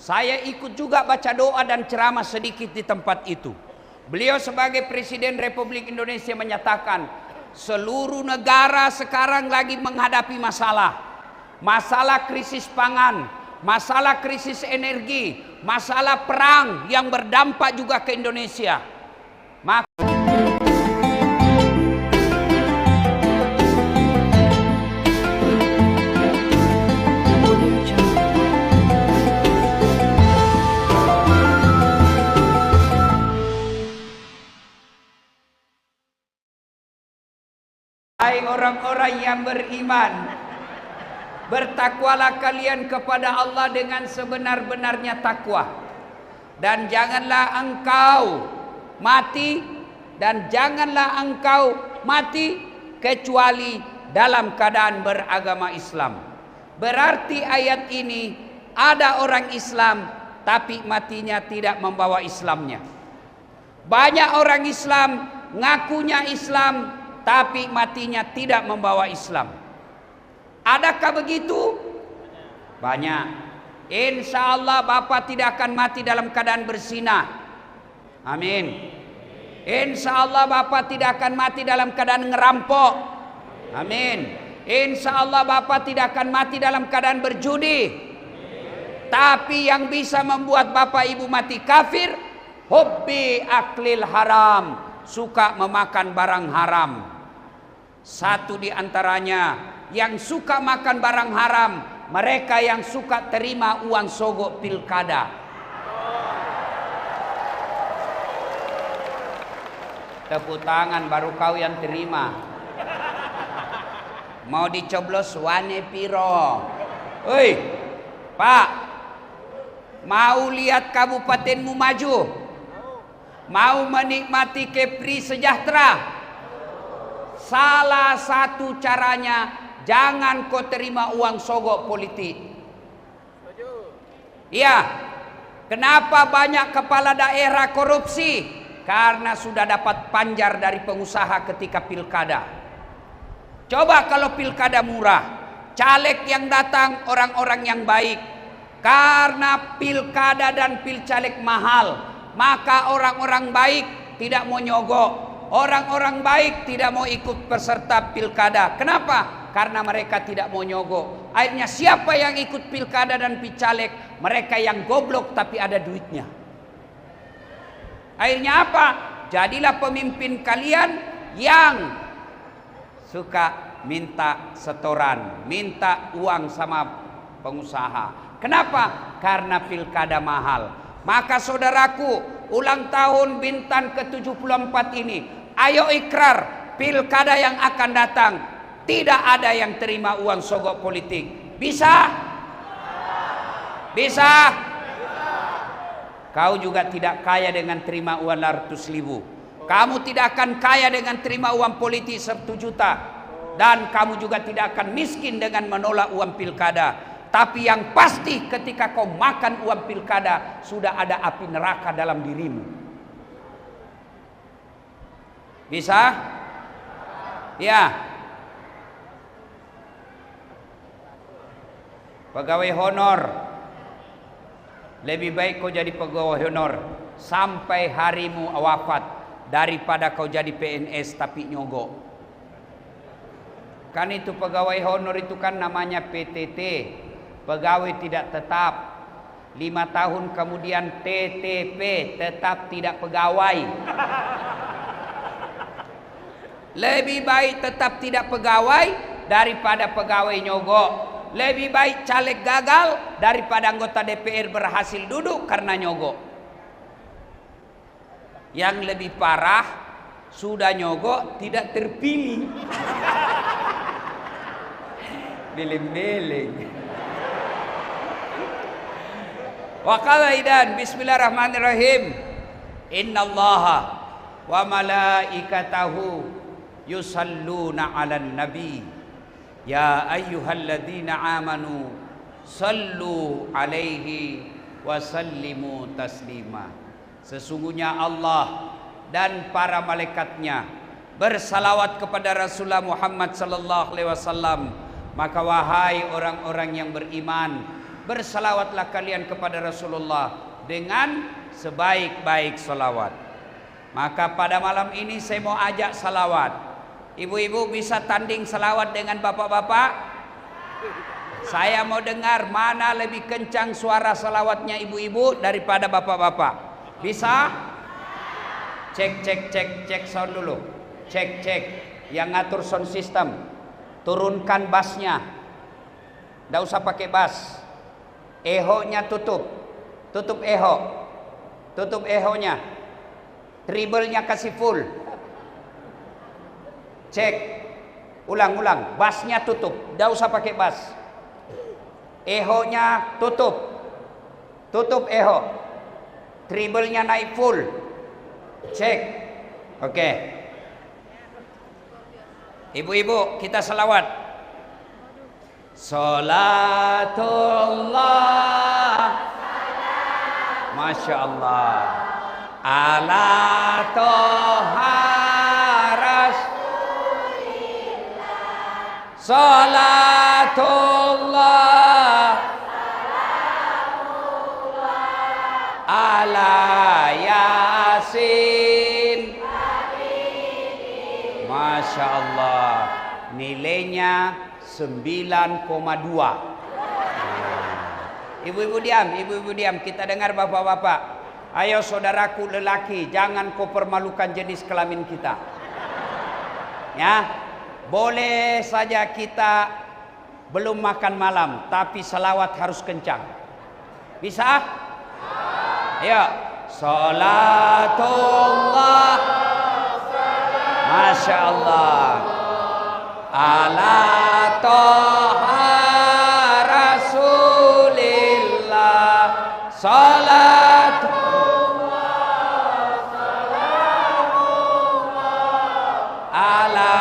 Saya ikut juga baca doa dan ceramah sedikit di tempat itu. Beliau sebagai Presiden Republik Indonesia menyatakan, seluruh negara sekarang lagi menghadapi masalah. Masalah krisis pangan, masalah krisis energi, masalah perang yang berdampak juga ke Indonesia. Maka hai orang-orang yang beriman, bertakwalah kalian kepada Allah dengan sebenar-benarnya takwa. Dan janganlah engkau mati kecuali dalam keadaan beragama Islam. Berarti ayat ini ada orang Islam tapi matinya tidak membawa Islamnya. Banyak orang Islam ngakunya Islam tapi matinya tidak membawa Islam. Adakah begitu? Banyak. Insya Allah Bapak tidak akan mati dalam keadaan berzina. Amin. Insya Allah Bapak tidak akan mati dalam keadaan ngerampok. Amin. Insya Allah Bapak tidak akan mati dalam keadaan berjudi. Tapi yang bisa membuat Bapak Ibu mati kafir, hubbi aklil haram, suka memakan barang haram. Satu di antaranya yang suka makan barang haram, mereka yang suka terima uang sogok pilkada. Tepuk tangan baru kau yang terima. Mau dicoblos wane piro? Oi, Pak, mau lihat kabupatenmu maju? Mau menikmati kepri sejahtera? Salah satu caranya, jangan kau terima uang sogok politik. Iya. Kenapa banyak kepala daerah korupsi? Karena sudah dapat panjar dari pengusaha ketika pilkada. Coba kalau pilkada murah, caleg yang datang orang-orang yang baik. Karena pilkada dan pilcaleg mahal, maka orang-orang baik tidak mau nyogok. Orang-orang baik tidak mau ikut peserta pilkada. Kenapa? Karena mereka tidak mau nyogok. Akhirnya siapa yang ikut pilkada dan pilcaleg? Mereka yang goblok tapi ada duitnya. Akhirnya apa? Jadilah pemimpin kalian yang suka minta setoran, minta uang sama pengusaha. Kenapa? Karena pilkada mahal. Maka saudaraku, ulang tahun Bintan ke-74 ini, ayo ikrar, pilkada yang akan datang tidak ada yang terima uang sogok politik. Bisa? Bisa? Kau juga tidak kaya dengan terima uang 100.000. Kamu tidak akan kaya dengan terima uang politik 1 juta. Dan kamu juga tidak akan miskin dengan menolak uang pilkada. Tapi yang pasti ketika kau makan uang pilkada, sudah ada api neraka dalam dirimu. Bisa? Ya. Pegawai honor, lebih baik kau jadi pegawai honor sampai harimu wafat daripada kau jadi PNS tapi nyogok. Kan itu pegawai honor itu kan namanya PTT, pegawai tidak tetap. 5 tahun kemudian TTP, tetap tidak pegawai. Lebih baik tetap tidak pegawai daripada pegawai nyogok. Lebih baik caleg gagal daripada anggota DPR berhasil duduk karena nyogok. Yang lebih parah, sudah nyogok tidak terpilih. Beling-beling. Wa qala idan bismillahirrahmanirrahim. Innallaha wa malaikatahu yusalluna 'alan nabi. Ya ayyuhalladzina amanu sallu 'alaihi wa sallimu taslima. Sesungguhnya Allah dan para malaikatnya bersalawat kepada Rasulullah Muhammad sallallahu alaihi wasallam. Maka wahai orang-orang yang beriman, bersalawatlah kalian kepada Rasulullah dengan sebaik-baik salawat. Maka pada malam ini saya mau ajak salawat. Ibu-ibu bisa tanding salawat dengan bapak-bapak? Saya mau dengar mana lebih kencang suara salawatnya ibu-ibu daripada bapak-bapak. Bisa? Cek sound dulu. Cek. Yang ngatur sound system, turunkan bassnya. Nggak usah pakai bass. Eho-nya tutup eho. Tutup eho-nya. Treble-nya kasih full. Cek. Ulang. Bassnya tutup. Nggak usah pakai bass. Eho-nya tutup. Tutup eho. Treble-nya naik full. Cek. Oke. Ibu-ibu, kita selawat. Salatullah. Masya Allah. Ala toha Rasulillah. Salatullah. Ala Yasin. Masya Allah. Nilainya 9,2. Ibu-ibu diam, kita dengar bapak-bapak. Ayo saudaraku lelaki, jangan kau permalukan jenis kelamin kita. Ya, boleh saja kita belum makan malam, tapi salawat harus kencang. Bisa? Ayo, salatullah. Masya Allah. Ala toha Rasulillah. Salatullah. Salamullah. Ala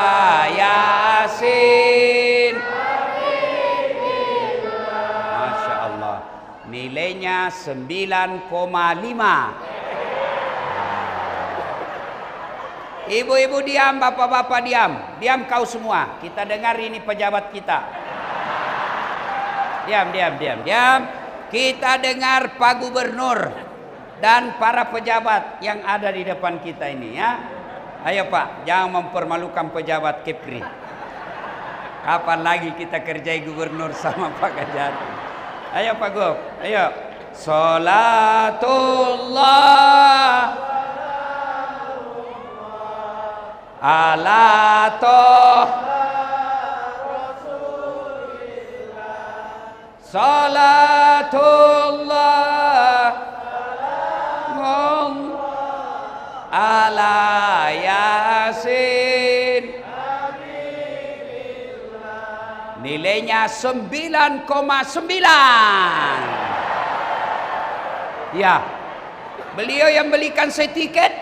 Yasin. Masya Allah. Nilainya 9,5. Ibu-ibu diam, bapak-bapak diam. Diam kau semua. Kita dengar ini pejabat kita. Diam. Kita dengar Pak Gubernur dan para pejabat yang ada di depan kita ini ya. Ayo Pak, jangan mempermalukan pejabat Kepri. Kapan lagi kita kerjai gubernur sama Pak Kajati? Ayo Pak Gub, ayo. Salatullah. Ala Rasulillah. Salatullah. Ala Yasin. Nilainya 9,9. Ya, beliau yang belikan saya tiket.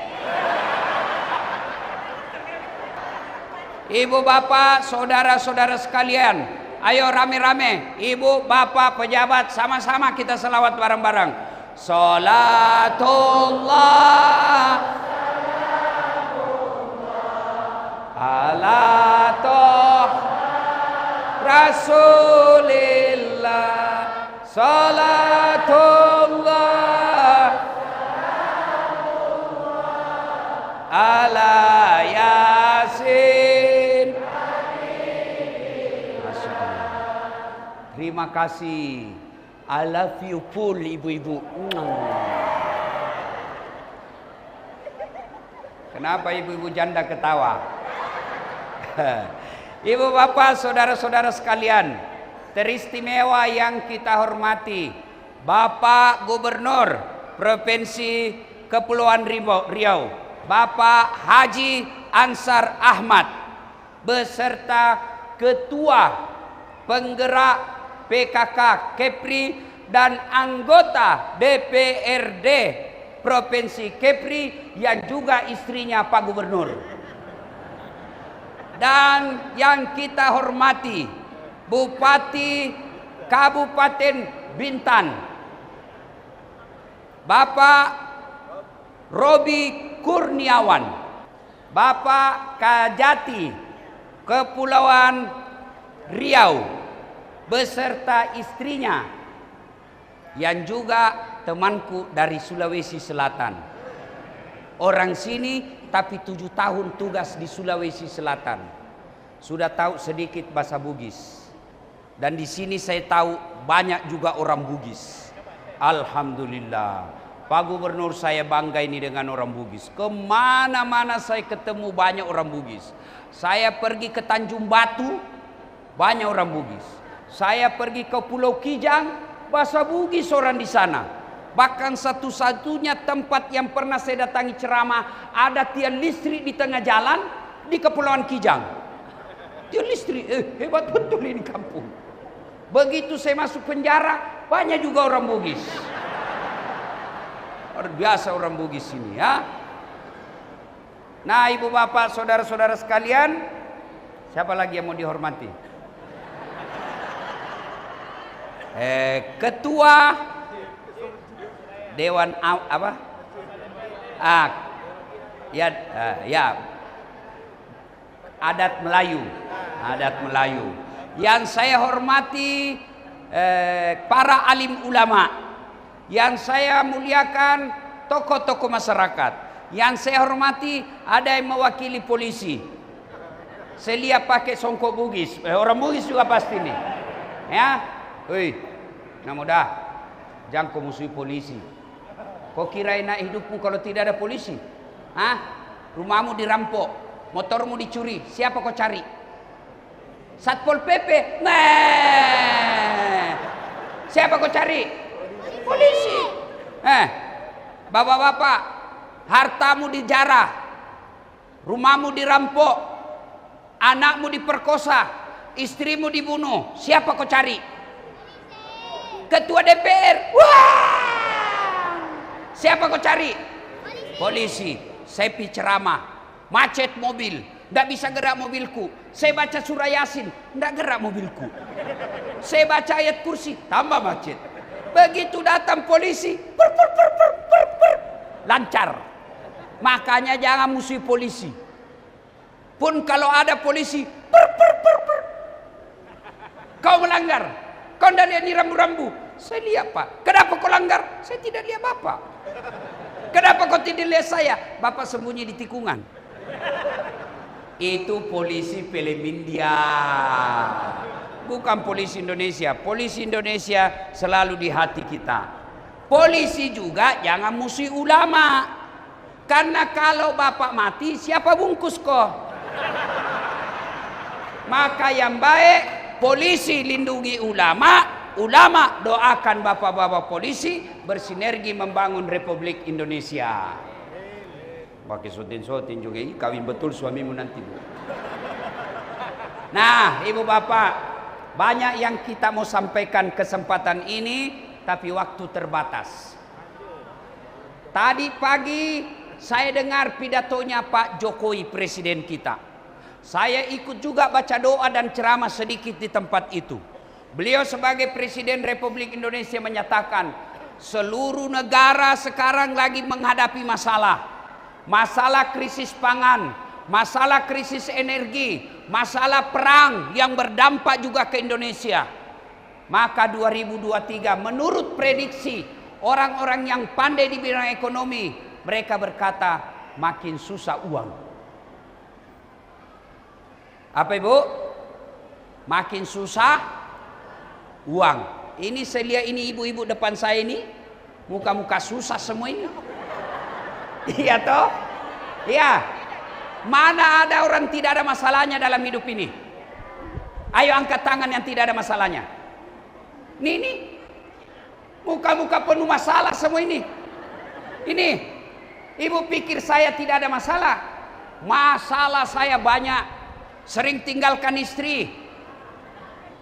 Ibu bapak, saudara-saudara sekalian, ayo rame-rame. Ibu bapak pejabat, sama-sama kita selawat bareng-bareng. Salatullah. Ala Rasulillah. Salatullah. Ala Yasin. Terima kasih. I love you full ibu-ibu. Kenapa ibu-ibu janda ketawa? Ibu bapak, saudara-saudara sekalian, teristimewa yang kita hormati, Bapak Gubernur Provinsi Kepulauan Riau, Bapak Haji Ansar Ahmad, beserta Ketua Penggerak PKK Kepri dan anggota DPRD Provinsi Kepri yang juga istrinya Pak Gubernur. Dan yang kita hormati Bupati Kabupaten Bintan, Bapak Robi Kurniawan, Bapak Kajati Kepulauan Riau beserta istrinya yang juga temanku dari Sulawesi Selatan. Orang sini tapi 7 tahun tugas di Sulawesi Selatan. Sudah tahu sedikit bahasa Bugis. Dan di sini saya tahu banyak juga orang Bugis. Alhamdulillah. Pak Gubernur, saya bangga ini dengan orang Bugis. Kemana-mana saya ketemu banyak orang Bugis. Saya pergi ke Tanjung Batu, banyak orang Bugis. Saya pergi ke Pulau Kijang, bahasa Bugis orang di sana. Bahkan satu-satunya tempat yang pernah saya datangi ceramah, ada tiang listrik di tengah jalan di Kepulauan Kijang. Tiang listrik, hebat betul ini kampung. Begitu saya masuk penjara, banyak juga orang Bugis. Luar biasa orang Bugis ini ya. Nah, ibu bapak, saudara-saudara sekalian, siapa lagi yang mau dihormati? Ketua Dewan apa? Ya, adat Melayu. Yang saya hormati para alim ulama. Yang saya muliakan tokoh-tokoh masyarakat. Yang saya hormati ada yang mewakili polisi. Saya lihat pakai songkok Bugis. Orang Bugis juga pasti nih. Ya. Hei, nah mudah. Jangan kau musuhi polisi. Kau kira enak hidupmu kalau tidak ada polisi? Hah? Rumahmu dirampok, motormu dicuri. Siapa kau cari? Satpol PP? Nah. Siapa kau cari? Polisi. Bapak-bapak, hartamu dijarah, rumahmu dirampok, anakmu diperkosa, istrimu dibunuh. Siapa kau cari? Ketua DPR. Wah! Siapa kau cari? Polisi. Saya pergi ceramah, macet mobil, tidak bisa gerak mobilku. Saya baca surah Yasin, tidak gerak mobilku. Saya baca ayat kursi, tambah macet. Begitu datang polisi, lancar. Makanya jangan musuhi polisi. Pun kalau ada polisi, kau melanggar, kau tidak lihat ini rambu-rambu. Saya lihat pak. Kenapa kau langgar? Saya tidak lihat bapak. Kenapa kau tidak lihat saya? Bapak sembunyi di tikungan. Itu polisi film India. Bukan polisi Indonesia. Polisi Indonesia selalu di hati kita. Polisi juga jangan musuhi ulama. Karena kalau bapak mati, siapa bungkus kok? Maka yang baik, polisi lindungi ulama, ulama doakan bapak-bapak polisi bersinergi membangun Republik Indonesia. Pakai sotin-sotin juga, kawin betul suamimu nanti. Nah, ibu bapak, banyak yang kita mau sampaikan kesempatan ini, tapi waktu terbatas. Tadi pagi saya dengar pidatonya Pak Jokowi, presiden kita. Saya ikut juga baca doa dan ceramah sedikit di tempat itu. Beliau sebagai Presiden Republik Indonesia menyatakan, seluruh negara sekarang lagi menghadapi masalah. Masalah krisis pangan, masalah krisis energi, masalah perang yang berdampak juga ke Indonesia. Maka 2023 menurut prediksi orang-orang yang pandai di bidang ekonomi, mereka berkata makin susah uang. Apa ibu? Makin susah uang. Ini saya lihat ini ibu-ibu depan saya ini, muka-muka susah semua ini. Iya toh? Iya. Mana ada orang tidak ada masalahnya dalam hidup ini? Ayo angkat tangan yang tidak ada masalahnya. Ini muka-muka penuh masalah semua ini. Ini ibu pikir saya tidak ada masalah? Masalah saya banyak. Sering tinggalkan istri,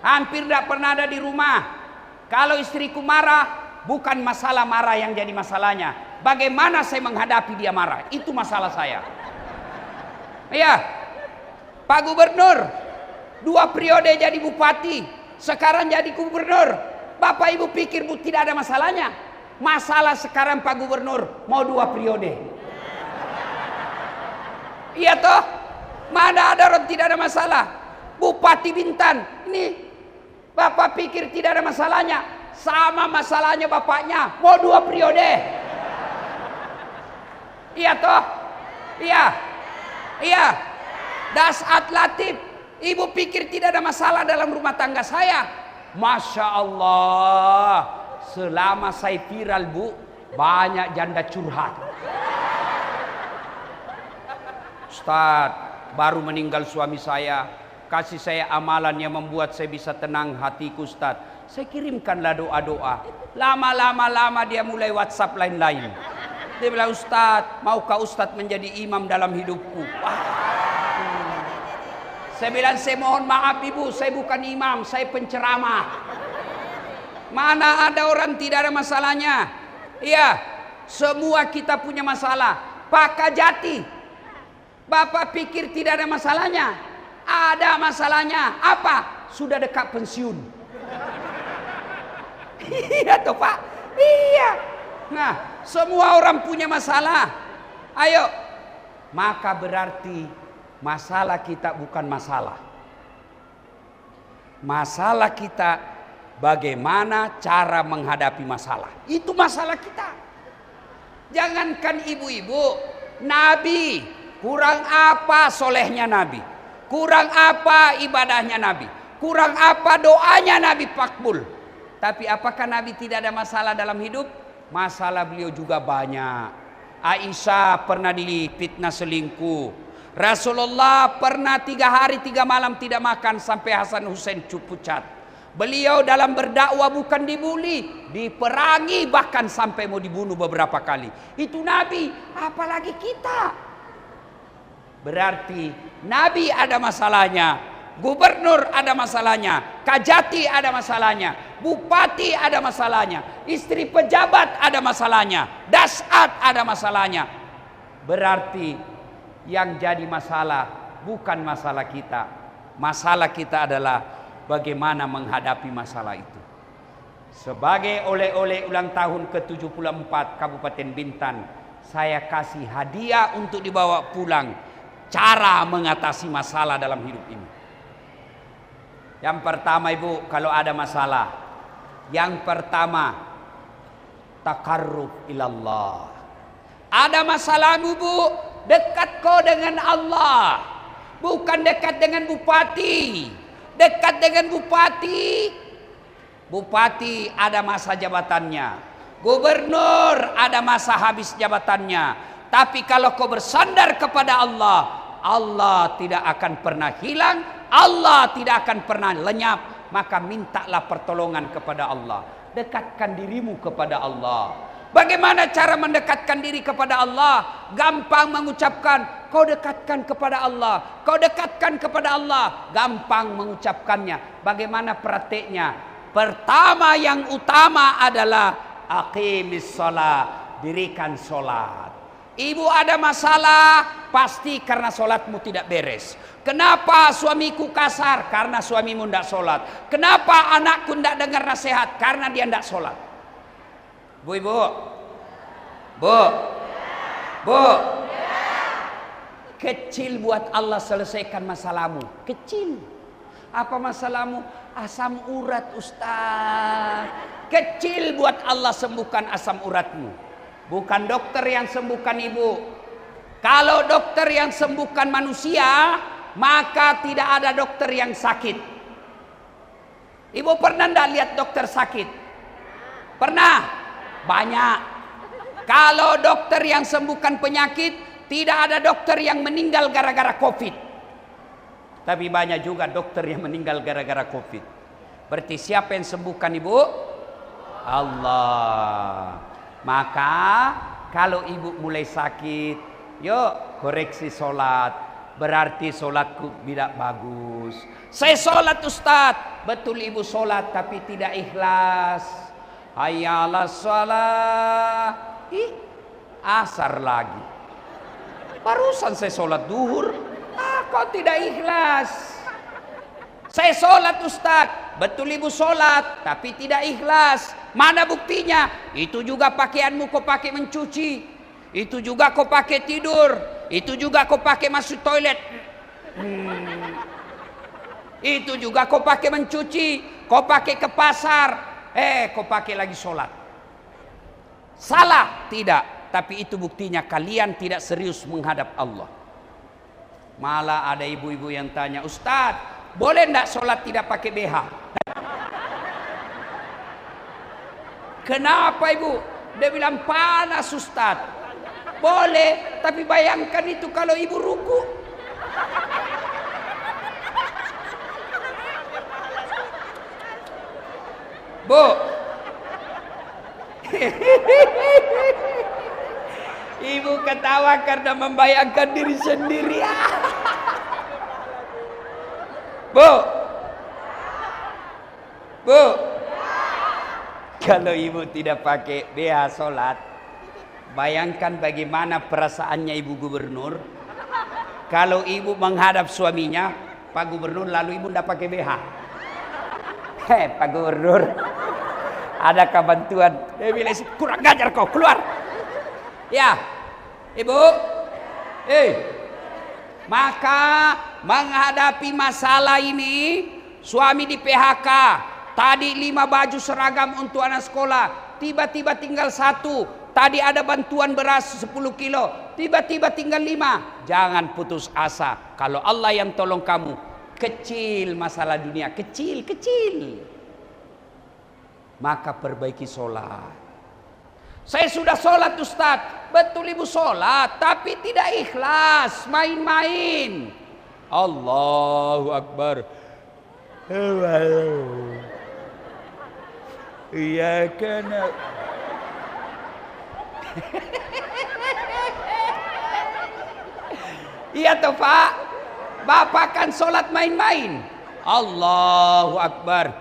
hampir tidak pernah ada di rumah. Kalau istriku marah, bukan masalah marah yang jadi masalahnya, bagaimana saya menghadapi dia marah, itu masalah saya. Iya, Pak Gubernur 2 periode jadi bupati, sekarang jadi gubernur. Bapak ibu pikir bu tidak ada masalahnya? Masalah sekarang Pak Gubernur mau 2 periode. Iya toh? Mana ada orang tidak ada masalah? Bupati Bintan ini Bapak pikir tidak ada masalahnya? sama masalahnya bapaknya, mau 2 periode. Iya toh? Iya. Iya. Dasat Latif, ibu pikir tidak ada masalah dalam rumah tangga saya? Masya Allah, selama saya viral bu, banyak janda curhat. Ustaz, baru meninggal suami saya, kasih saya amalan yang membuat saya bisa tenang hatiku Ustaz. Saya kirimkanlah doa-doa. Lama-lama dia mulai WhatsApp lain-lain. Dia bilang, Ustaz, maukah Ustaz menjadi imam dalam hidupku? Wah. Saya bilang, saya mohon maaf ibu, saya bukan imam, saya penceramah. Mana ada orang tidak ada masalahnya? Iya, semua kita punya masalah. Pak Kajati, Bapak pikir tidak ada masalahnya? Ada masalahnya. Apa? Sudah dekat pensiun. Iya toh Pak? Iya. Nah, semua orang punya masalah. Ayo. Maka berarti masalah kita bukan masalah. Masalah kita bagaimana cara menghadapi masalah. Itu masalah kita. Jangankan ibu-ibu, Nabi, kurang apa solehnya Nabi? Kurang apa ibadahnya Nabi? Kurang apa doanya Nabi makbul? Tapi apakah Nabi tidak ada masalah dalam hidup? Masalah beliau juga banyak. Aisyah pernah difitnah selingkuh. Rasulullah pernah 3 hari 3 malam tidak makan sampai Hasan Hussein pucat. Beliau dalam berdakwah bukan dibully, diperangi bahkan sampai mau dibunuh beberapa kali. Itu Nabi, apalagi kita. Berarti Nabi ada masalahnya, gubernur ada masalahnya, Kajati ada masalahnya, bupati ada masalahnya, istri pejabat ada masalahnya, dasat ada masalahnya. Berarti yang jadi masalah bukan masalah kita. Masalah kita adalah bagaimana menghadapi masalah itu. Sebagai oleh-oleh ulang tahun ke-74 Kabupaten Bintan, saya kasih hadiah untuk dibawa pulang. Cara mengatasi masalah dalam hidup ini. Yang pertama ibu, kalau ada masalah, yang pertama takarrub ilallah. Ada masalahmu bu, dekat kau dengan Allah, bukan dekat dengan bupati. Dekat dengan bupati, bupati ada masa jabatannya, gubernur ada masa habis jabatannya. Tapi kalau kau bersandar kepada Allah, Allah tidak akan pernah hilang, Allah tidak akan pernah lenyap. Maka mintalah pertolongan kepada Allah. Dekatkan dirimu kepada Allah. Bagaimana cara mendekatkan diri kepada Allah? Gampang mengucapkan, kau dekatkan kepada Allah. Kau dekatkan kepada Allah. Gampang mengucapkannya. Bagaimana prakteknya? Pertama yang utama adalah aqimis shalah, dirikan sholat. Ibu ada masalah, pasti karena sholatmu tidak beres. Kenapa suamiku kasar? Karena suamimu tidak sholat. Kenapa anakku tidak dengar nasihat? Karena dia tidak sholat. Bu, ibu, bu, bu, kecil buat Allah selesaikan masalahmu. Kecil. Apa masalahmu? Asam urat Ustaz. Kecil buat Allah sembuhkan asam uratmu. Bukan dokter yang sembuhkan ibu. Kalau dokter yang sembuhkan manusia, maka tidak ada dokter yang sakit. Ibu pernah enggak lihat dokter sakit? Pernah? Banyak. Kalau dokter yang sembuhkan penyakit, tidak ada dokter yang meninggal gara-gara COVID. Tapi banyak juga dokter yang meninggal gara-gara COVID. Berarti siapa yang sembuhkan ibu? Allah. Maka kalau ibu mulai sakit, yuk koreksi sholat. Berarti sholatku tidak bagus. Saya sholat Ustaz. Betul ibu sholat tapi tidak ikhlas. Hayya 'alas shalah. Ih, asar lagi. Barusan saya sholat duhur. Kok tidak ikhlas? Saya sholat Ustaz. Betul ibu sholat tapi tidak ikhlas. Mana buktinya? Itu juga pakaianmu kau pakai mencuci. Itu juga kau pakai tidur. Itu juga kau pakai masuk toilet. Itu juga kau pakai mencuci. Kau pakai ke pasar. kau pakai lagi sholat. Salah? Tidak. Tapi itu buktinya kalian tidak serius menghadap Allah. Malah ada ibu-ibu yang tanya, Ustadz, boleh enggak sholat tidak pakai BH? Kenapa ibu? Dia bilang panas Ustadz. Boleh, tapi bayangkan itu kalau ibu ruku. Bu, ibu ketawa karena membayangkan diri sendiri. Bu, kalau ibu tidak pakai BH sholat, bayangkan bagaimana perasaannya ibu gubernur. Kalau ibu menghadap suaminya, Pak Gubernur, lalu ibu tidak pakai BH. Pak Gubernur, adakah bantuan? Dia bilang, kurang ngajar kau, keluar. Ya, ibu. Maka menghadapi masalah ini, suami di PHK. Tadi 5 baju seragam untuk anak sekolah, tiba-tiba tinggal 1. Tadi ada bantuan beras 10 kilo, tiba-tiba tinggal 5. Jangan putus asa. Kalau Allah yang tolong kamu, kecil masalah dunia, kecil. Maka perbaiki sholat. Saya sudah sholat Ustaz. Betul ibu sholat, tapi tidak ikhlas, main-main. Allahu Akbar. Iya kan. Iya toh Pak. Bapak kan sholat main-main. Allahu Akbar.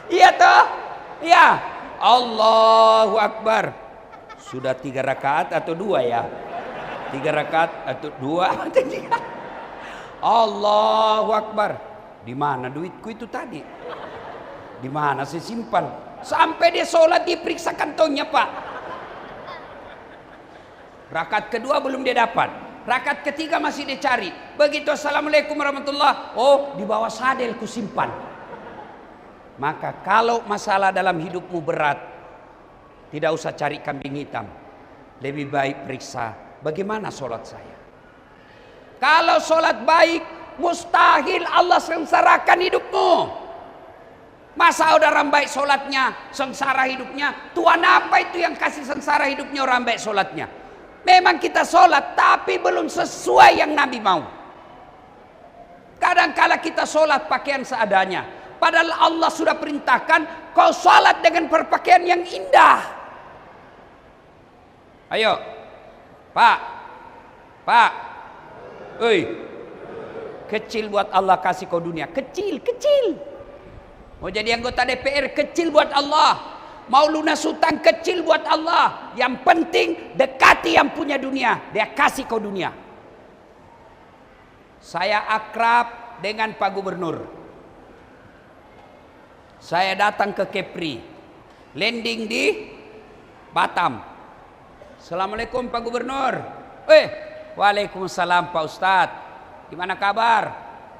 Iya toh? Iya. Allahu Akbar. Sudah 3 rakaat atau 2 ya? 3 rakaat atau 2? Allahu Akbar. Di mana duitku itu tadi? Di mana saya simpan? Sampai dia sholat diperiksa kantongnya Pak. Rakaat kedua belum dia dapat. Rakaat ketiga masih dia cari. Begitu assalamualaikum warahmatullah. Oh, di bawah sadel ku simpan. Maka kalau masalah dalam hidupmu berat, tidak usah cari kambing hitam. Lebih baik periksa bagaimana sholat saya. Kalau sholat baik, mustahil Allah sengsarakan hidupmu. Masa orang baik sholatnya, sengsara hidupnya? Tuhan apa itu yang kasih sengsara hidupnya orang baik sholatnya? Memang kita sholat, tapi belum sesuai yang Nabi mau. Kadang-kala kita sholat pakaian seadanya. Padahal Allah sudah perintahkan kau sholat dengan berpakaian yang indah. Ayo, Pak, kecil buat Allah kasih kau dunia, kecil. Mau jadi anggota DPR, kecil buat Allah. Mau lunas hutang, kecil buat Allah. Yang penting dekati yang punya dunia, dia kasih kau dunia. Saya akrab dengan Pak Gubernur. Saya datang ke Kepri, landing di Batam. Assalamualaikum Pak Gubernur. Waalaikumsalam Pak Ustadz. Gimana kabar?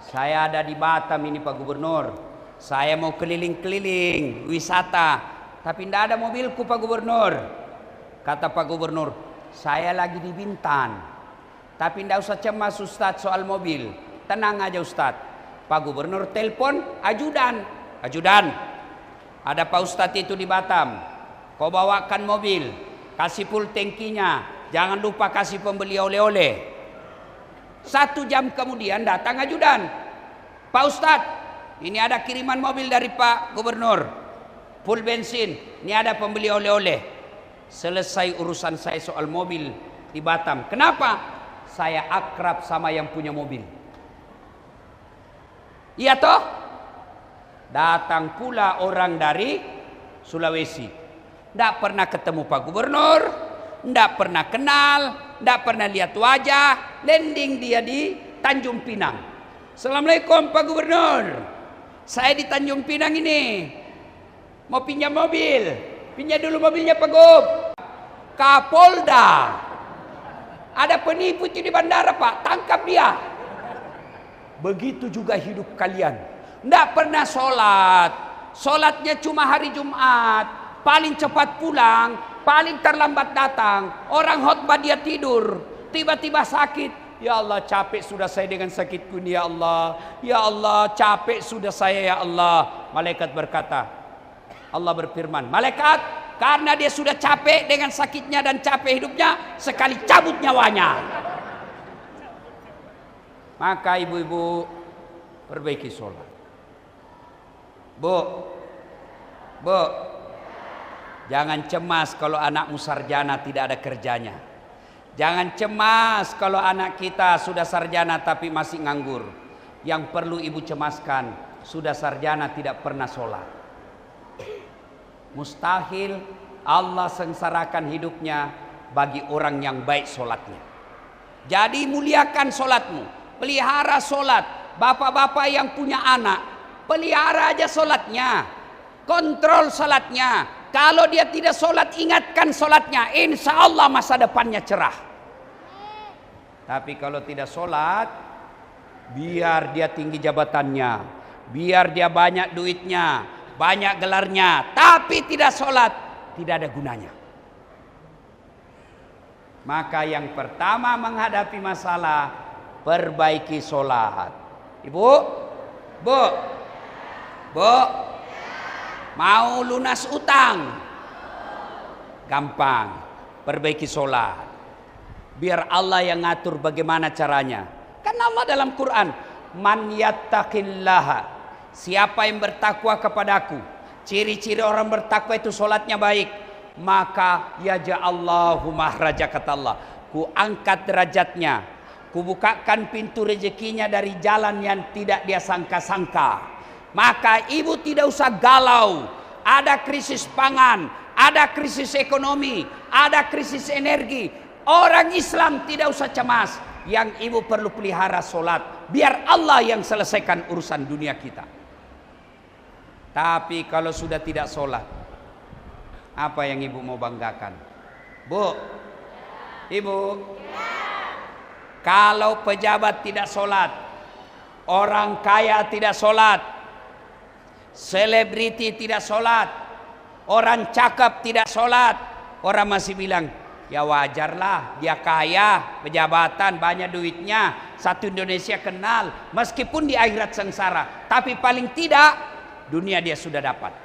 Saya ada di Batam ini Pak Gubernur. Saya mau keliling-keliling wisata, tapi tidak ada mobilku Pak Gubernur. Kata Pak Gubernur, saya lagi di Bintan. Tapi tidak usah cemas Ustadz soal mobil. Tenang aja Ustadz. Pak Gubernur telepon ajudan, ada Pak Ustadz itu di Batam. Kau bawakan mobil, kasih full tangkinya, jangan lupa kasih pembeli oleh-oleh. 1 jam kemudian datang ajudan. Pak Ustadz, ini ada kiriman mobil dari Pak Gubernur, full bensin, ini ada pembeli oleh-oleh. Selesai urusan saya soal mobil di Batam. Kenapa? Saya akrab sama yang punya mobil. Iya toh? Datang pula orang dari Sulawesi. Tidak pernah ketemu Pak Gubernur, tidak pernah kenal, tidak pernah lihat wajah. Landing dia di Tanjung Pinang. Assalamualaikum Pak Gubernur. Saya di Tanjung Pinang ini. Mau pinjam mobil. Pinjam dulu mobilnya Pak Gub. Kapolda. Ada penipu di bandara, Pak, tangkap dia. Begitu juga hidup kalian. Tidak pernah sholat. Sholatnya cuma hari Jumat. Paling cepat pulang, paling terlambat datang. Orang khotbah dia tidur. Tiba-tiba sakit. Ya Allah, capek sudah saya dengan sakitku ini, ya Allah. Ya Allah, capek sudah saya, ya Allah. Malaikat berkata, Allah berfirman, malaikat, karena dia sudah capek dengan sakitnya dan capek hidupnya, sekali cabut nyawanya. Maka ibu-ibu, perbaiki sholat. Bu, jangan cemas kalau anakmu sarjana tidak ada kerjanya. Jangan cemas kalau anak kita sudah sarjana tapi masih nganggur. Yang perlu ibu cemaskan, sudah sarjana tidak pernah sholat. Mustahil Allah sengsarakan hidupnya bagi orang yang baik sholatnya. Jadi muliakan sholatmu, pelihara sholat. Bapak-bapak yang punya anak, pelihara aja sholatnya, kontrol sholatnya. Kalau dia tidak sholat, ingatkan sholatnya. Insya Allah masa depannya cerah. Tapi kalau tidak sholat, biar dia tinggi jabatannya, biar dia banyak duitnya, banyak gelarnya, tapi tidak sholat, tidak ada gunanya. Maka yang pertama menghadapi masalah, perbaiki sholat. Ibu, bu, mau lunas utang? Gampang, perbaiki sholat. Biar Allah yang ngatur bagaimana caranya. Kan Allah dalam Quran, man yattaqillaha, siapa yang bertakwa kepadaku. Ciri-ciri orang bertakwa itu sholatnya baik. Maka yaja'allahu mahraja, kata Allah, ku angkat derajatnya, ku bukakan pintu rezekinya dari jalan yang tidak dia sangka-sangka. Maka ibu tidak usah galau. Ada krisis pangan, ada krisis ekonomi, ada krisis energi. Orang Islam tidak usah cemas. Yang ibu perlu pelihara sholat. Biar Allah yang selesaikan urusan dunia kita. Tapi kalau sudah tidak sholat, apa yang ibu mau banggakan? Bu, ibu, kalau pejabat tidak sholat, orang kaya tidak sholat, selebriti tidak sholat, orang cakep tidak sholat, orang masih bilang, ya wajarlah, dia kaya, pejabatan, banyak duitnya, satu Indonesia kenal, meskipun di akhirat sengsara, tapi paling tidak dunia dia sudah dapat.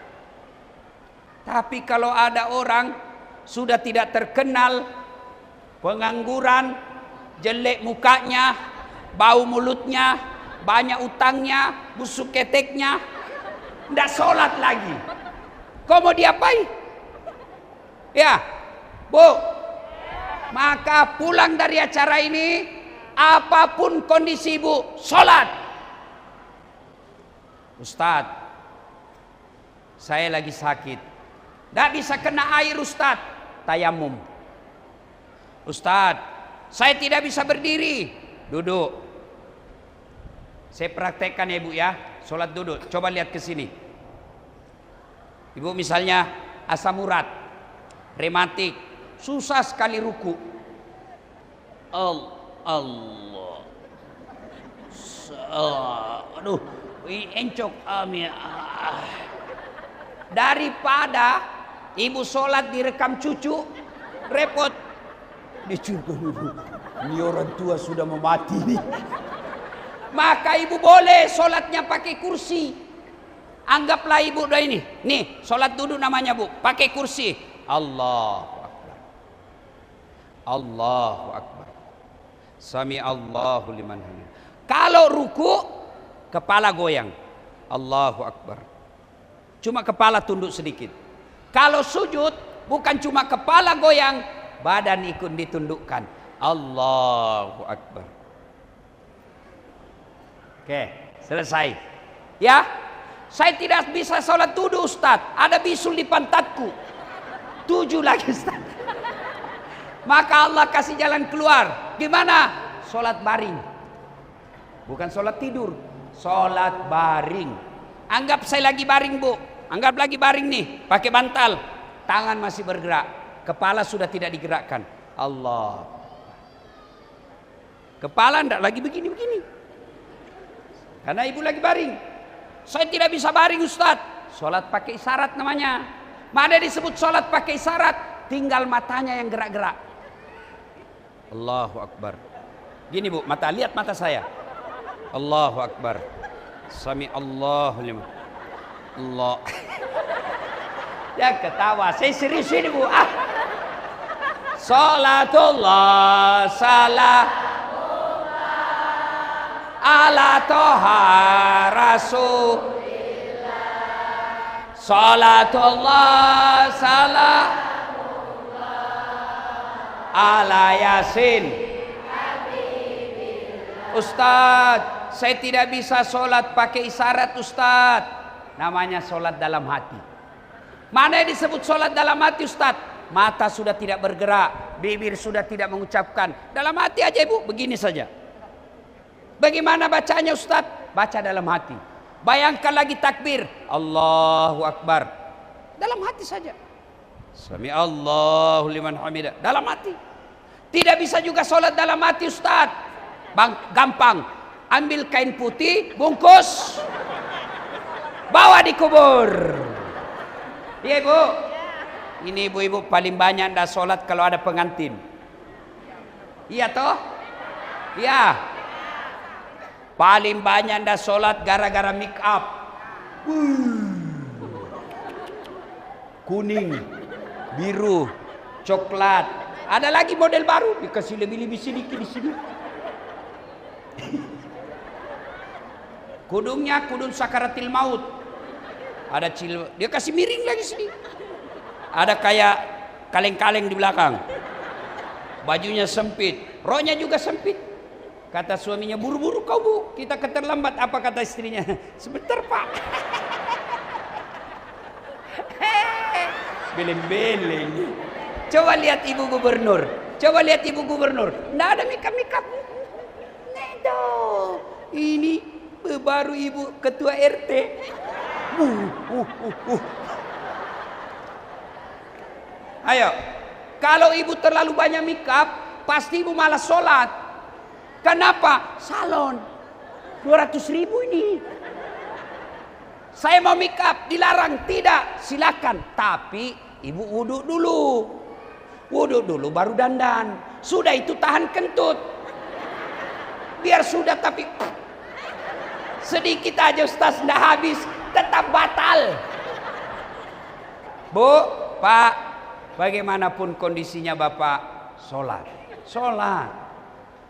Tapi kalau ada orang sudah tidak terkenal, pengangguran, jelek mukanya, bau mulutnya, banyak utangnya, busuk keteknya, tidak sholat lagi, kau mau diapain? Ya, bu. Maka pulang dari acara ini, apapun kondisi ibu, sholat. Ustadz, saya lagi sakit, tidak bisa kena air Ustadz, tayamum. Ustadz, saya tidak bisa berdiri, duduk. Saya praktekkan ya ibu ya, sholat duduk. Coba lihat ke sini. Ibu misalnya asam urat, rematik, susah sekali ruku. Allah. Aduh, encok amin. Daripada ibu sholat direkam cucu, repot. Dicurkan dulu. Ini orang tua sudah mau mati nih. Maka ibu boleh sholatnya pakai kursi. Anggaplah ibu doa ini. Nih, sholat duduk namanya bu, pakai kursi. Allahu Akbar. Allahu Akbar. Sami Allahu liman hamid. Kalau ruku, kepala goyang. Allahu Akbar. Cuma kepala tunduk sedikit. Kalau sujud, bukan cuma kepala goyang, badan ikut ditundukkan. Allahu Akbar. Oke, selesai. Ya, saya tidak bisa sholat duduk Ustaz. Ada bisul di pantatku. 7 lagi Ustaz. Maka Allah kasih jalan keluar. Gimana? Sholat baring. Bukan sholat tidur. Sholat baring. Anggap saya lagi baring bu. Anggap lagi baring nih. Pakai bantal. Tangan masih bergerak. Kepala sudah tidak digerakkan. Allah. Kepala ndak lagi begini-begini. Karena ibu lagi baring. Saya tidak bisa baring Ustadz. Sholat pakai isyarat namanya. Mana disebut sholat pakai isyarat? Tinggal matanya yang gerak-gerak. Allahu Akbar. Gini bu, lihat mata saya. Allahu Akbar. Sami Allahu liman. Allah. Ya ketawa. Saya serius ini bu. Salatullah salam ala toha rasulillah. Salatullah salam ala yasin. Ustadz, saya tidak bisa sholat pakai isyarat Ustadz. Namanya sholat dalam hati. Mana yang disebut sholat dalam hati Ustadz? Mata sudah tidak bergerak, bibir sudah tidak mengucapkan. Dalam hati aja ibu, begini saja. Bagaimana bacanya Ustadz? Baca dalam hati. Bayangkan lagi takbir, Allahu Akbar. Dalam hati saja. Sami Allahu liman hamidah. Dalam hati. Tidak bisa juga sholat dalam hati Ustadz. Gampang. Ambil kain putih, bungkus, bawa dikubur. Iya ibu. Ini ibu-ibu paling banyak ndak sholat kalau ada pengantin. Iya toh? Iya. Paling banyak ndak sholat gara-gara make up. Kuning, biru, coklat. Ada lagi model baru, dikasih lebih-lebih sedikit di sini. Kudungnya kudung sakaratil maut. Ada dia kasih miring lagi sini. Ada kayak kaleng-kaleng di belakang. Bajunya sempit, rohnya juga sempit. Kata suaminya, buru-buru kau bu, kita keterlambat. Apa kata istrinya? Sebentar pak. Beleng-beleng. Coba lihat ibu gubernur. Coba lihat ibu gubernur. Nggak ada makeup. Ini baru ibu ketua RT. Ayo, kalau ibu terlalu banyak makeup, pasti ibu malas sholat. Kenapa? Salon 200.000 ini. Saya mau makeup, dilarang. Tidak, silakan. Tapi ibu wudhu dulu baru dandan. Sudah itu tahan kentut. Biar sudah tapi sedikit aja Ustaz, ndak habis, tetap batal. Bu, Pak, bagaimanapun kondisinya Bapak, sholat.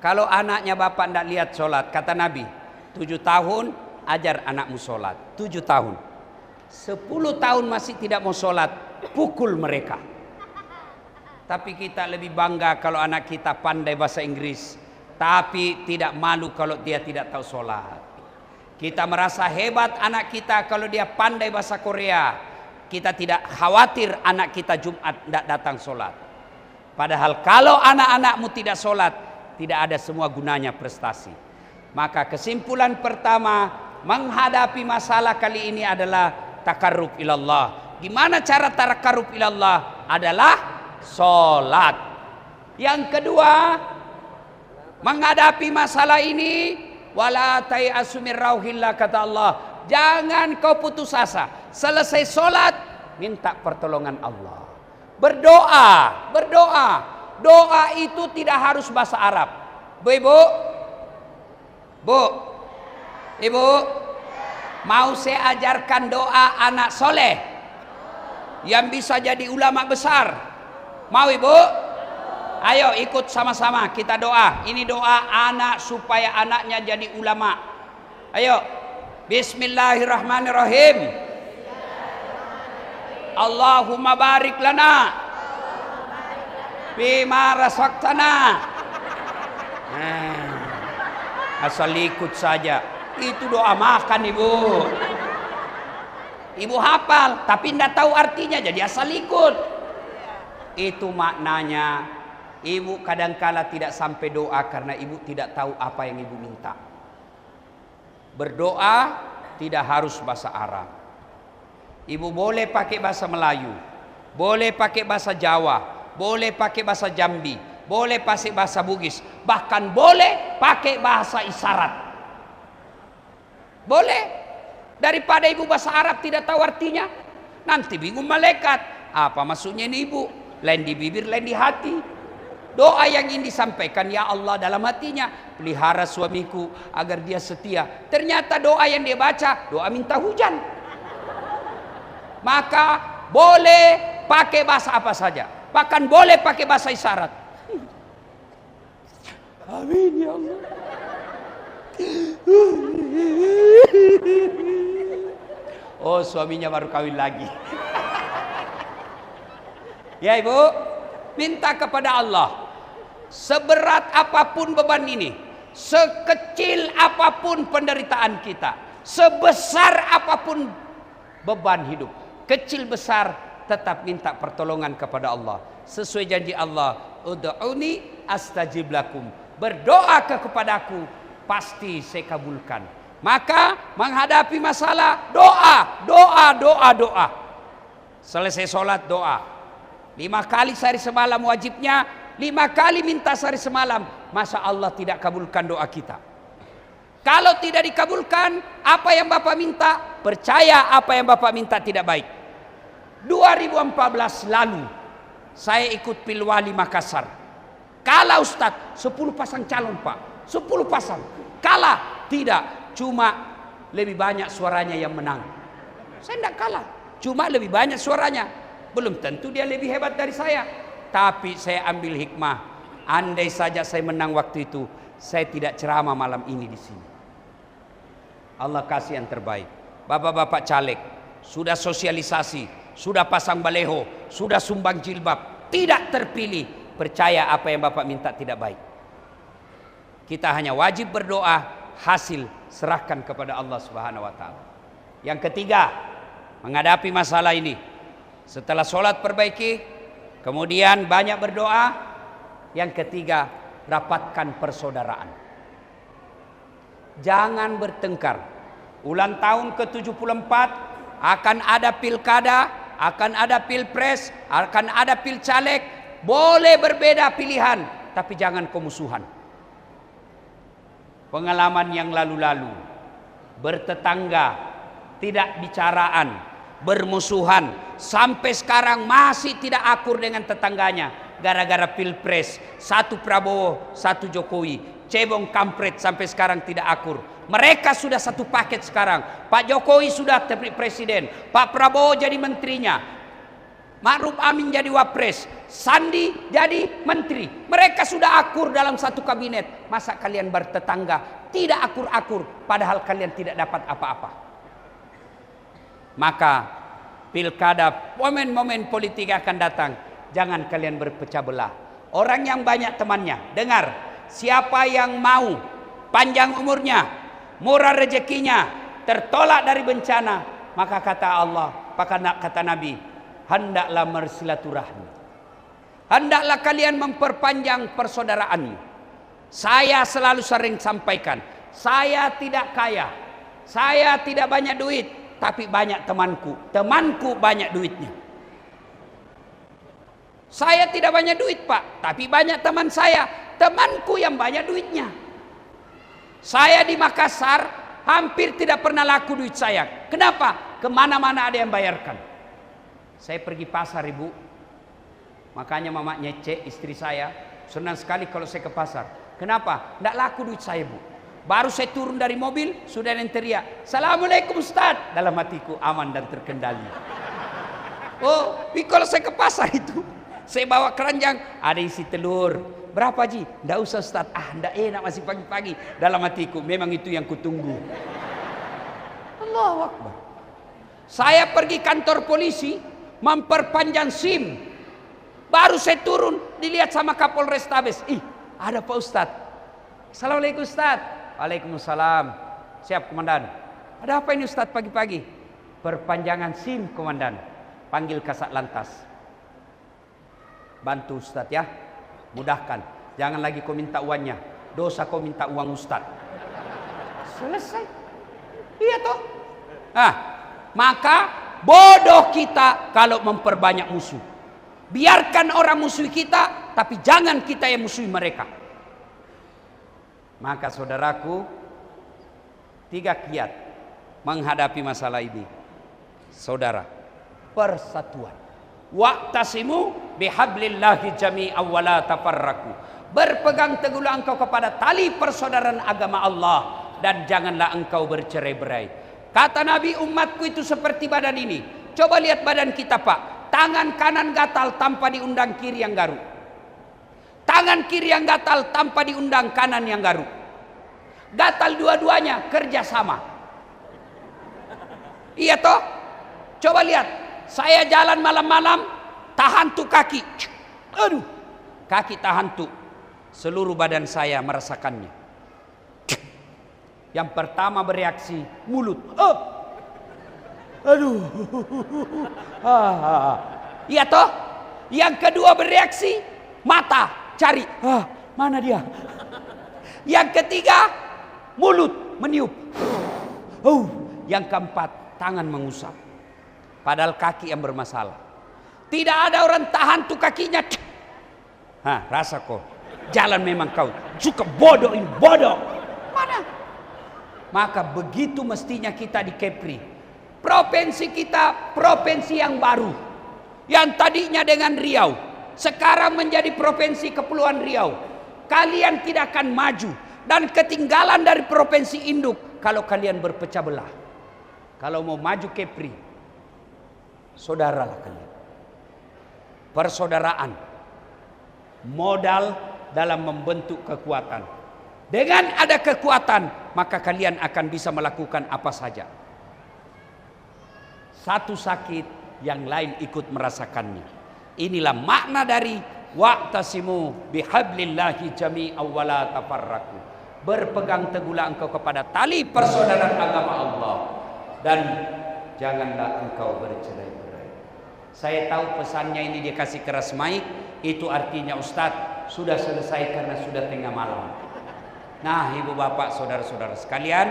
Kalau anaknya Bapak ndak lihat sholat, kata Nabi, 7 tahun ajar anakmu sholat. 7 tahun. 10 tahun masih tidak mau sholat, pukul mereka. Tapi kita lebih bangga kalau anak kita pandai bahasa Inggris, tapi tidak malu kalau dia tidak tahu sholat. Kita merasa hebat anak kita kalau dia pandai bahasa Korea. Kita tidak khawatir anak kita Jumat tidak datang sholat. Padahal kalau anak-anakmu tidak sholat, tidak ada semua gunanya prestasi. Maka kesimpulan pertama menghadapi masalah kali ini adalah takarrub ilallah. Gimana cara takarrub ilallah? Adalah sholat. Yang kedua, menghadapi masalah ini, wala tai'asu min rauhillah, kata Allah, jangan kau putus asa. Selesai sholat, minta pertolongan Allah. Berdoa. Doa itu tidak harus bahasa Arab. Bu, ibu, mau saya ajarkan doa anak soleh yang bisa jadi ulama besar? Mau ibu? Ayo ikut sama-sama kita doa. Ini doa anak supaya anaknya jadi ulama. Ayo. Bismillahirrahmanirrahim. Allahumma barik lana bima razaqtana. Asal ikut saja. Itu doa makan ibu. Ibu hafal tapi tidak tahu artinya, jadi asal ikut. Itu maknanya. Ibu kadangkala tidak sampai doa karena ibu tidak tahu apa yang ibu minta. Berdoa tidak harus bahasa Arab. Ibu boleh pakai bahasa Melayu, boleh pakai bahasa Jawa, boleh pakai bahasa Jambi, boleh pakai bahasa Bugis, bahkan boleh pakai bahasa isyarat. Boleh. Daripada ibu bahasa Arab tidak tahu artinya, nanti bingung malaikat. Apa maksudnya ini ibu? Lain di bibir, lain di hati. Doa yang ingin disampaikan, ya Allah, dalam hatinya, pelihara suamiku agar dia setia. Ternyata doa yang dia baca, doa minta hujan. Maka boleh pakai bahasa apa saja, bahkan boleh pakai bahasa isyarat. Amin ya Allah. Oh, suaminya baru kawin lagi. Ya ibu, minta kepada Allah, seberat apapun beban ini, sekecil apapun penderitaan kita, sebesar apapun beban hidup, kecil besar, tetap minta pertolongan kepada Allah. Sesuai janji Allah, ud'uni astajib lakum. Berdoa kepadaku, pasti saya kabulkan. Maka menghadapi masalah, doa. Selesai sholat, doa. 5 kali sehari semalam wajibnya, 5 kali minta sehari semalam. Masa Allah tidak kabulkan doa kita? Kalau tidak dikabulkan, apa yang Bapak minta, percaya apa yang Bapak minta tidak baik. 2014 lalu saya ikut Pilwali Makassar. Kalah Ustadz, 10 pasang calon Pak, 10 pasang. Kalah? Tidak, cuma lebih banyak suaranya yang menang. Saya tidak kalah, cuma lebih banyak suaranya. Belum tentu dia lebih hebat dari saya. Tapi saya ambil hikmah. Andai saja saya menang waktu itu, saya tidak ceramah malam ini di sini. Allah kasih yang terbaik. Bapak-bapak caleg, sudah sosialisasi, sudah pasang baleho, sudah sumbang jilbab, tidak terpilih. Percaya apa yang Bapak minta tidak baik. Kita hanya wajib berdoa, hasil serahkan kepada Allah Subhanahu wa taala. Yang ketiga, menghadapi masalah ini, setelah sholat perbaiki, kemudian banyak berdoa. Yang ketiga, rapatkan persaudaraan. Jangan bertengkar. Ulang tahun ke-74 akan ada pilkada, akan ada pilpres, akan ada pilcaleg. Boleh berbeda pilihan, tapi jangan kemusuhan. Pengalaman yang lalu-lalu, bertetangga, tidak bicaraan, bermusuhan, sampai sekarang masih tidak akur dengan tetangganya gara-gara pilpres. Satu Prabowo, satu Jokowi, cebong kampret, sampai sekarang tidak akur. Mereka sudah satu paket sekarang. Pak Jokowi sudah presiden, Pak Prabowo jadi menterinya, Ma'ruf Amin jadi wapres, Sandi jadi menteri. Mereka sudah akur dalam satu kabinet. Masa kalian bertetangga tidak akur-akur, padahal kalian tidak dapat apa-apa? Maka pilkada, momen-momen politik akan datang, jangan kalian berpecah belah. Orang yang banyak temannya, dengar, siapa yang mau panjang umurnya, murah rezekinya, tertolak dari bencana, maka kata Allah, kata Nabi, hendaklah bersilaturahmi. Hendaklah kalian memperpanjang persaudaraan. Saya selalu sering sampaikan, saya tidak kaya, saya tidak banyak duit, tapi banyak temanku. Temanku banyak duitnya. Saya tidak banyak duit Pak, tapi banyak teman saya. Temanku yang banyak duitnya. Saya di Makassar hampir tidak pernah laku duit saya. Kenapa? Kemana-mana ada yang bayarkan. Saya pergi pasar ibu. Makanya mama nyece istri saya senang sekali kalau saya ke pasar. Kenapa? Tidak laku duit saya bu. Baru saya turun dari mobil, sudah ada yang teriak, Assalamualaikum Ustaz. Dalam hatiku aman dan terkendali. Oh, kalau saya ke pasar itu, saya bawa keranjang, ada isi telur. Berapa Ji? Tidak usah Ustaz. Tidak enak masih pagi-pagi. Dalam hatiku, memang itu yang kutunggu. Allahu Akbar. Saya pergi kantor polisi, memperpanjang SIM. Baru saya turun, dilihat sama Kapolres Tabes. Ada Pak Ustaz. Assalamualaikum Ustaz. Waalaikumsalam. Siap komandan. Ada apa ini Ustaz pagi-pagi? Perpanjangan SIM komandan. Panggil Kasat Lantas. Bantu Ustaz ya. Mudahkan. Jangan lagi kau minta uangnya. Dosa kau minta uang Ustaz. Selesai. Iya toh. Maka bodoh kita kalau memperbanyak musuh. Biarkan orang musuh kita tapi jangan kita yang musuhi mereka. Maka saudaraku, 3 kiat menghadapi masalah ini. Saudara, persatuan. Wa'tasimu bihablillahi jami'an wa la tafarraqu. Berpegang teguhlah engkau kepada tali persaudaraan agama Allah dan janganlah engkau bercerai-berai. Kata Nabi, umatku itu seperti badan ini. Coba lihat badan kita, Pak. Tangan kanan gatal tanpa diundang kiri yang garuk. Tangan kiri yang gatal tanpa diundang kanan yang garuk. Gatal dua-duanya kerja sama. Iya toh? Coba lihat. Saya jalan malam-malam, tahan tuh kaki. Aduh, kaki tahan tuh. Seluruh badan saya merasakannya. Yang pertama bereaksi mulut. Oh. Aduh. Iya toh? Yang kedua bereaksi mata, cari. Mana dia? Yang ketiga mulut meniup. Yang keempat tangan mengusap. Padahal kaki yang bermasalah. Tidak ada orang tahan tuh kakinya. Rasa kok. Jalan memang kau suka bodoh ini, bodoh. Mana? Maka begitu mestinya kita di Kepri. Provinsi kita provinsi yang baru. Yang tadinya dengan Riau, sekarang menjadi provinsi Kepulauan Riau. Kalian tidak akan maju dan ketinggalan dari provinsi induk kalau kalian berpecah belah. Kalau mau maju Kepri, saudaralah kalian. Persaudaraan modal dalam membentuk kekuatan. Dengan ada kekuatan, maka kalian akan bisa melakukan apa saja. Satu sakit, yang lain ikut merasakannya. Inilah makna dari wa'tasimu bihablillahi jami'an wa la tafarraqu. Berpegang teguhlah engkau kepada tali persaudaraan agama Allah dan janganlah engkau bercerai-berai. Saya tahu pesannya ini dia kasih keras mic, itu artinya Ustadz sudah selesai karena sudah tengah malam. Nah, ibu bapak, saudara-saudara sekalian,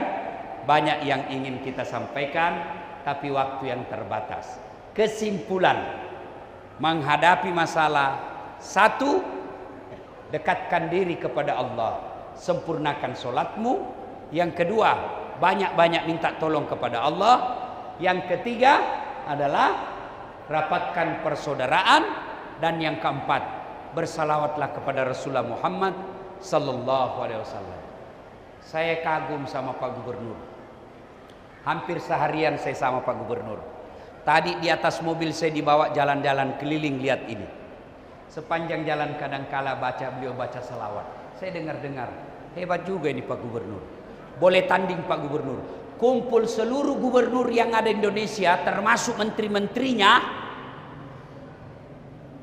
banyak yang ingin kita sampaikan, tapi waktu yang terbatas. Kesimpulan menghadapi masalah: 1, dekatkan diri kepada Allah, sempurnakan solatmu. Yang kedua, banyak-banyak minta tolong kepada Allah. Yang ketiga adalah rapatkan persaudaraan. Dan yang keempat, bersalawatlah kepada Rasulullah Muhammad sallallahu alaihi wasallam. Saya kagum sama Pak Gubernur. Hampir seharian saya sama Pak Gubernur. Tadi di atas mobil saya dibawa jalan-jalan keliling, lihat ini. Sepanjang jalan kadangkala beliau baca salawat. Saya dengar-dengar, hebat juga ini Pak Gubernur. Boleh tanding Pak Gubernur. Kumpul seluruh gubernur yang ada di Indonesia, termasuk menteri-menterinya,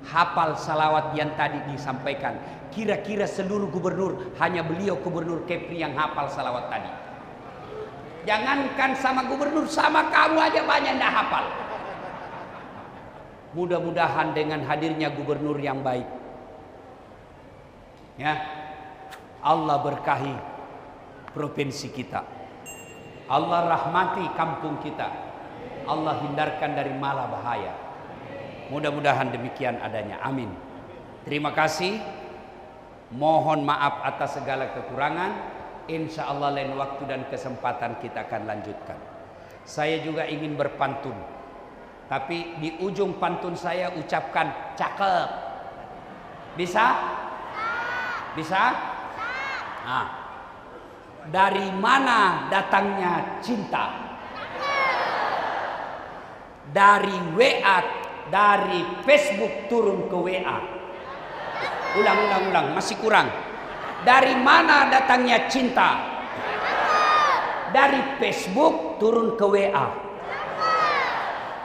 hafal salawat yang tadi disampaikan. Kira-kira seluruh gubernur, hanya beliau gubernur Kepri yang hafal salawat tadi. Jangankan sama gubernur, sama kamu aja banyak yang hafal. Mudah-mudahan dengan hadirnya gubernur yang baik, ya, Allah berkahi provinsi kita, Allah rahmati kampung kita, Allah hindarkan dari mala bahaya. Mudah-mudahan demikian adanya, amin. Terima kasih. Mohon maaf atas segala kekurangan. Insya Allah lain waktu dan kesempatan kita akan lanjutkan. Saya juga ingin berpantun, tapi di ujung pantun saya ucapkan cakep. Bisa? Bisa? Nah, dari mana datangnya cinta? Dari WA, dari Facebook turun ke WA. Ulang, masih kurang. Dari mana datangnya cinta? Dari Facebook turun ke WA.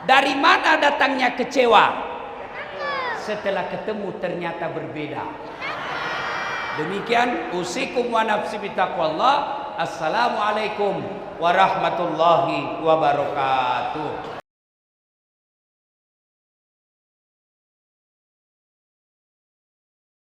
Dari mana datangnya kecewa? Setelah ketemu ternyata berbeda. Demikian, usikum wa nafsi bitaqwallah. Assalamualaikum warahmatullahi wabarakatuh.